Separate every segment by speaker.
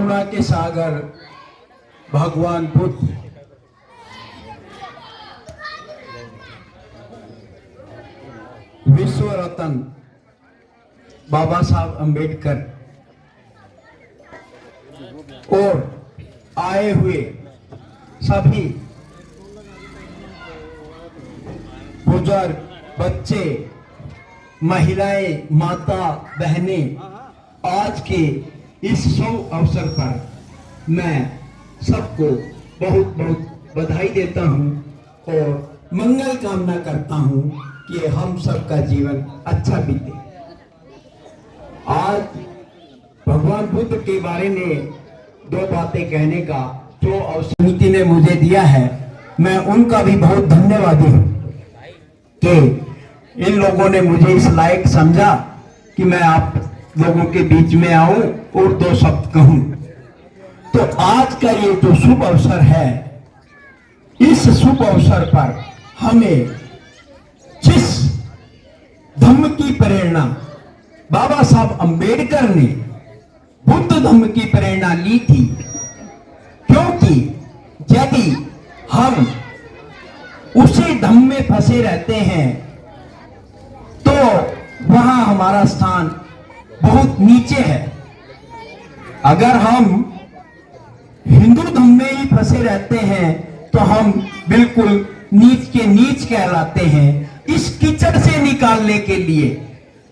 Speaker 1: करुणा के सागर भगवान बुद्ध, विश्व रत्न बाबा साहब अंबेडकर और आए हुए सभी बुजुर्ग, बच्चे, महिलाएं, माता, बहनें, आज के इस शुभ अवसर पर मैं सबको बहुत बहुत बधाई देता हूं और मंगल कामना करता हूं कि हम सबका जीवन अच्छा बीते। आज भगवान बुद्ध के बारे में दो बातें कहने का जो अवसर समिति ने मुझे दिया है, मैं उनका भी बहुत धन्यवादी हूं कि इन लोगों ने मुझे इस लायक समझा कि मैं आप लोगों के बीच में आऊं और दो शब्द कहूं। तो आज का ये जो शुभ अवसर है, इस शुभ अवसर पर हमें जिस धम्म की प्रेरणा बाबा साहब अंबेडकर ने बुद्ध धम्म की प्रेरणा ली थी, क्योंकि यदि हम उसी धम्म में फंसे रहते हैं तो वहां हमारा स्थान बहुत नीचे है। अगर हम हिंदू धर्म में ही फंसे रहते हैं तो हम बिल्कुल नीच के नीच कहलाते हैं। इस कीचड़ से निकालने के लिए,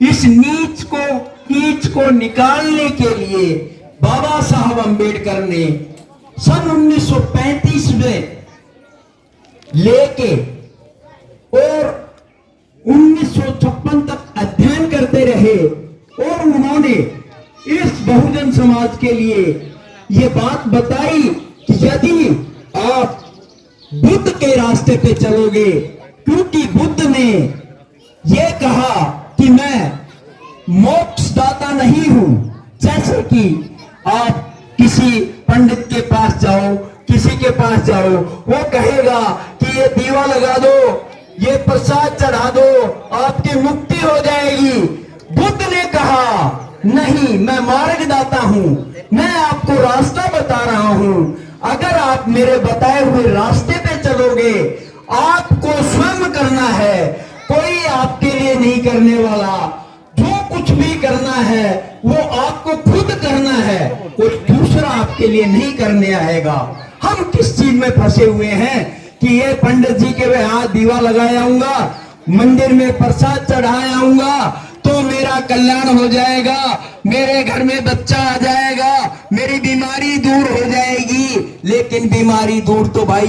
Speaker 1: इस नीच को निकालने के लिए बाबा साहब अंबेडकर ने सन 1935 में लेके और 1956 तक अध्ययन करते रहे और उन्होंने इस बहुजन समाज के लिए ये बात बताई कि यदि आप बुद्ध के रास्ते पे चलोगे, क्योंकि बुद्ध ने ये कहा कि मैं मोक्षदाता नहीं हूं। जैसे कि आप किसी पंडित के पास जाओ, किसी के पास जाओ, वो कहेगा कि ये दीवा लगा दो, ये प्रसाद चढ़ा दो, आपकी मुक्ति हो जाएगी। बुद्ध ने कहा नहीं, मैं मार्गदाता हूं, मैं आपको रास्ता बता रहा हूं। अगर आप मेरे बताए हुए रास्ते पे चलोगे, आपको स्वयं करना है, कोई आपके लिए नहीं करने वाला। जो कुछ भी करना है वो आपको खुद करना है, कोई दूसरा आपके लिए नहीं करने आएगा। हम किस चीज में फंसे हुए हैं कि ये पंडित जी के यहाँ दीवा लगाया आऊंगा, मंदिर में प्रसाद चढ़ाया आऊंगा तो मेरा कल्याण हो जाएगा, मेरे घर में बच्चा आ जाएगा, मेरी बीमारी दूर हो जाएगी। लेकिन बीमारी दूर तो भाई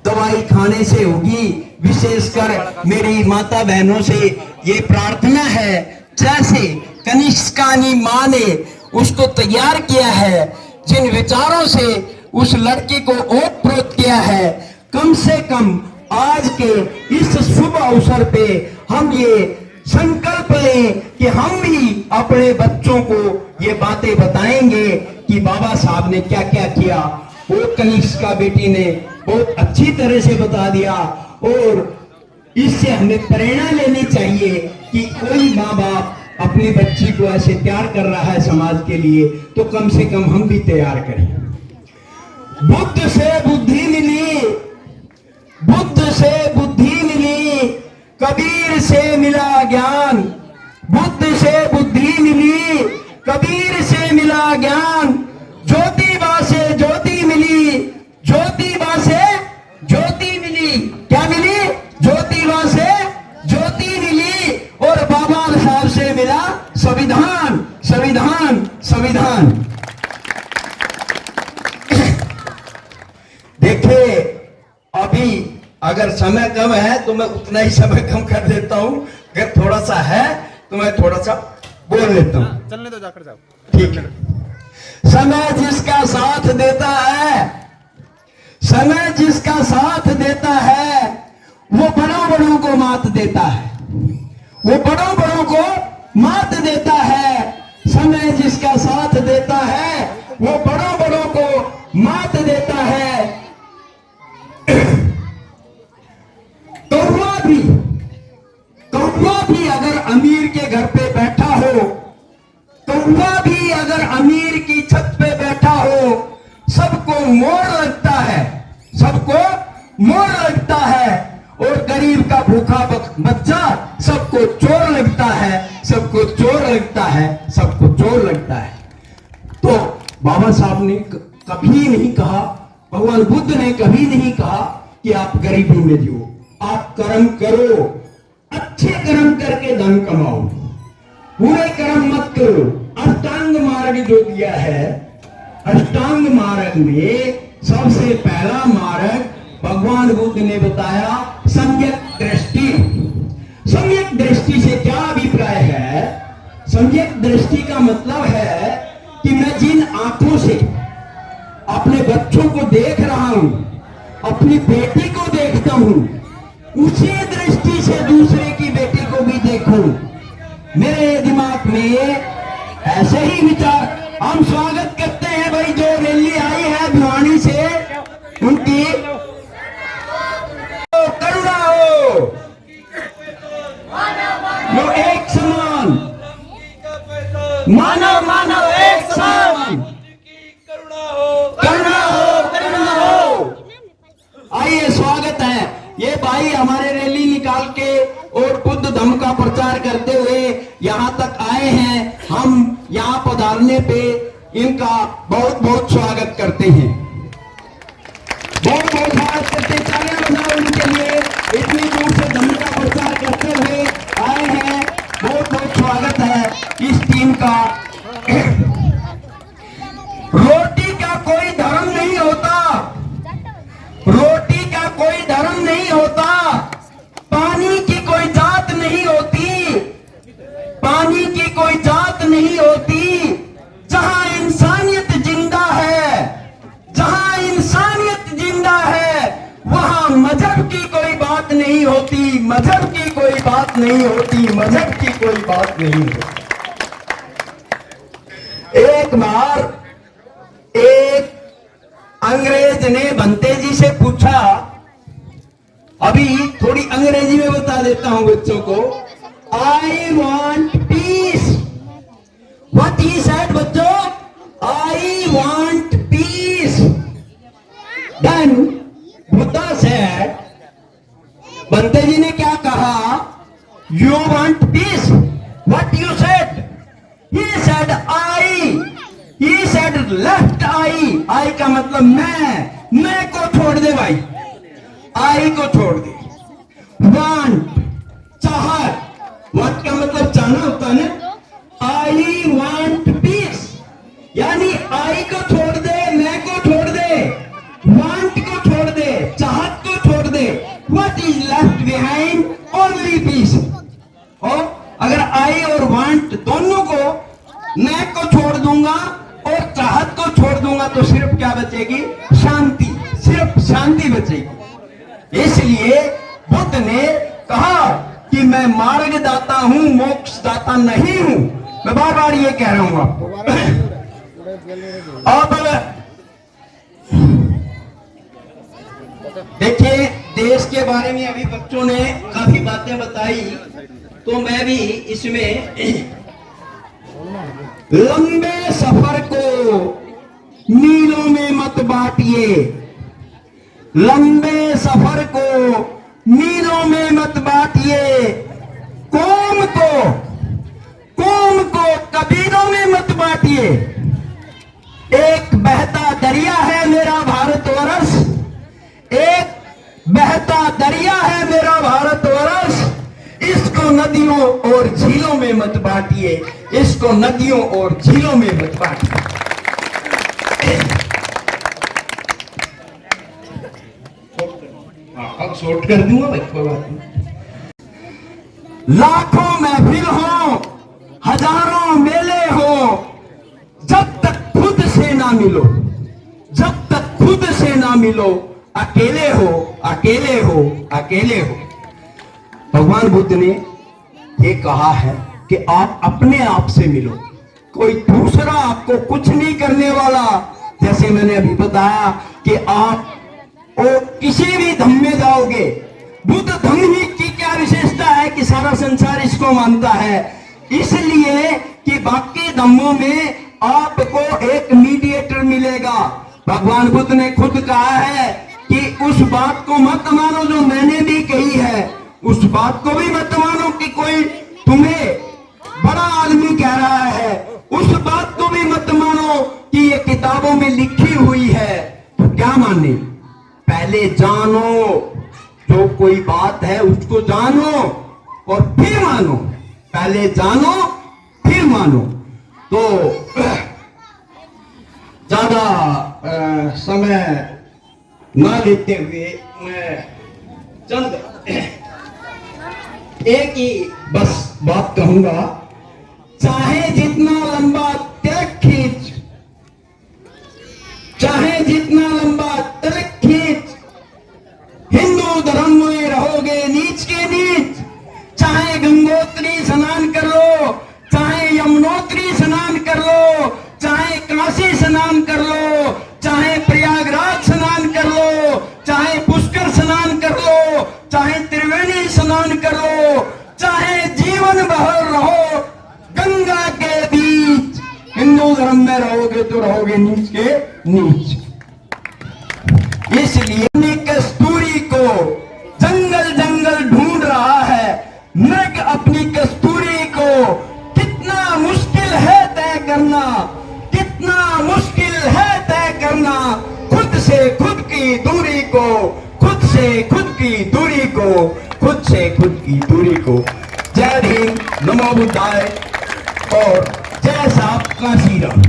Speaker 1: दवाई खाने से होगी। विशेषकर मेरी माता बहनों से ये प्रार्थना है, जैसे कनिष्कानी माँ ने उसको तैयार किया है, जिन विचारों से उस लड़के को ओतप्रोत किया है, कम से कम आज के इस शुभ अवसर पे हम ये संकल्प लें कि हम भी अपने बच्चों को ये बातें बताएंगे कि बाबा साहब ने क्या क्या किया। वो कनिष्का बेटी ने बहुत अच्छी तरह से बता दिया और इससे हमें प्रेरणा लेनी चाहिए कि कोई माँ बाप अपनी बच्ची को ऐसे तैयार कर रहा है समाज के लिए, तो कम से कम हम भी तैयार करें। बुद्ध से बुद्धि मिली, बुद्ध से बुद्धि मिली, कबीर से मिला ज्ञान। बुद्ध से बुद्धि मिली, कबीर से मिला ज्ञान। ज्योतिबा से ज्योति मिली, ज्योतिबा से ज्योति मिली। क्या मिली? ज्योतिबा से ज्योति मिली। और बाबा साहब से मिला संविधान, संविधान, संविधान। देखिए, अभी अगर समय कम है तो मैं उतना ही समय कम कर देता हूं, अगर थोड़ा सा है तो मैं थोड़ा सा बोल लेता हूं।
Speaker 2: चलने दो, जाकर जाओ।
Speaker 1: ठीक है। समय जिसका साथ देता है, समय जिसका साथ देता है, वो बड़ों बड़ों को मात देता है, वो बड़ों बड़ों को मात देता है। समय जिसका साथ देता है वो बड़ों बड़ों को मात देता है। कौवा भी अगर अमीर के घर पे बैठा हो, कौवा भी अगर अमीर की छत पे बैठा हो, सबको मोर लगता है, सबको मोर लगता है, और गरीब का भूखा बच्चा सबको चोर लगता है, सबको चोर लगता है, सबको चोर लगता है। तो बाबा साहब ने कभी नहीं कहा, भगवान बुद्ध ने कभी नहीं कहा कि आप गरीबी में जियो। आप कर्म करो, अच्छे कर्म करके धन कमाओ, बुरे कर्म मत करो। अष्टांग मार्ग जो दिया है, अष्टांग मार्ग में सबसे पहला मार्ग भगवान बुद्ध ने बताया सम्यक दृष्टि। सम्यक दृष्टि से क्या अभिप्राय है? सम्यक दृष्टि का मतलब है कि मैं जिन आंखों से अपने बच्चों को देख रहा हूं, अपनी बेटी को देखता हूं, उसी दृष्टि से दूसरे की बेटी को भी देखूं। मेरे दिमाग में ऐसे ही विचार। हम स्वागत करते हैं भाई जो रैली आई है भिवानी से, उनकी करुणा हो, वो एक समान, मानव मानव एक समान, करुणा हो, करुणा हो। आइए, स्वागत है। ये भाई हमारे रैली निकाल के और बुद्ध धम्म का प्रचार करते हुए यहाँ तक आए हैं। हम यहाँ पधारने पे इनका बहुत बहुत स्वागत करते हैं, बहुत बहुत स्वागत करते हैं। तालियां बजाओ उनके लिए, इतनी दूर से धम्म का प्रचार करते हुए आए हैं। बहुत बहुत स्वागत है इस टीम का। रोटी का कोई धर्म नहीं होता, रोटी का कोई धर्म नहीं होता, पानी की कोई जात नहीं होती, पानी की कोई जात नहीं होती। जहां इंसानियत जिंदा है, जहां इंसानियत जिंदा है, वहां मजहब की कोई बात नहीं होती, मजहब की कोई बात नहीं होती, मजहब की कोई बात नहीं होती। एक बार एक अंग्रेज ने बंते जी से पूछा, अभी थोड़ी अंग्रेजी में बता देता हूं बच्चों को। I want peace. What he said बच्चों? I want peace. Then Buddha said, Bhante ji ने क्या कहा? You want peace? What you said? He said I. He said left I. I का मतलब मैं को छोड़ दे भाई, आई को छोड़ दे। वांट, चाहत, वांट का मतलब चाहना होता है ना। आई वांट पीस, यानी आई को छोड़ दे, मैं को छोड़ दे, वांट को छोड़ दे, चाहत को छोड़ दे। What is left behind? Only peace. और अगर आई और वांट दोनों को, मैं को छोड़ दूंगा और चाहत को छोड़ दूंगा, तो सिर्फ क्या बचेगी? शांति, सिर्फ शांति बचेगी। इसलिए बुद्ध ने कहा कि मैं मार्गदाता हूं, मोक्षदाता नहीं हूं। मैं बार बार ये कह रहा हूं आपको। अब देखिए, देश के बारे में अभी बच्चों ने काफी बातें बताई, तो मैं भी इसमें लंबे सफर को मीलों में मत बांटिए, लंबे सफर को मीलों में मत बांटिए, कौम को कबीलों में मत बांटिए। एक बहता दरिया है मेरा भारतवर्ष, एक बहता दरिया है मेरा भारतवर्ष। इसको नदियों और झीलों में मत बांटिए, इसको नदियों और झीलों में मत बांटिए। अब शॉर्ट कर दूंगा भाई, कोई बात नहीं। लाखों महफिल हो, हजारों मेले हो, जब तक खुद से ना मिलो, जब तक खुद से ना मिलो, अकेले हो, अकेले हो, अकेले हो। भगवान बुद्ध ने ये कहा है कि आप अपने आप से मिलो, कोई दूसरा आपको कुछ नहीं करने वाला। जैसे मैंने अभी बताया कि आप किसी भी धम्म में जाओगे, बुद्ध धम्म ही की क्या विशेषता है कि सारा संसार इसको मानता है, इसलिए कि बाकी धम्मों में आपको एक मीडिएटर मिले मिलेगा। भगवान बुद्ध ने खुद कहा है कि उस बात को मत मानो जो मैंने भी कही है, उस बात को भी मत मानो कि कोई तुम्हें बड़ा आदमी कह रहा है, उस बात को भी मत मानो कि ये किताबों में लिखी हुई है। तो क्या माने? पहले जानो, जो कोई बात है उसको जानो और फिर मानो। पहले जानो फिर मानो। तो ज्यादा समय ना लेते हुए मैं चंद एक ही बस बात कहूंगा। चाहे जितना लंबा तिलक खींच, चाहे जितना लंबा तिलक खींच, हिंदू धर्म में रहोगे नीच के नीच। चाहे गंगोत्री स्नान कर लो, चाहे यमुनोत्री स्नान कर लो, चाहे काशी स्नान कर लो, चाहे प्रयागराज स्नान कर लो, चाहे पुष्कर स्नान कर लो, चाहे त्रिवेणी स्नान कर लो, चाहे जीवन भर रहो गंगा के बीच, हिंदू धर्म में रहोगे तो रहोगे नीच के नीच। इसलिए कस्तूरी को जंगल जंगल ढूंढ रहा है। मृग अपनी कस्तूरी को कितना मुश्किल है तय करना, कितना मुश्किल है तय करना। खुद से खुद की दूरी को, खुद से खुद की दूरी को, खुद से खुद की दूरी को। जय हिंद, नमो बुद्धाय और जय साहब काशीराम।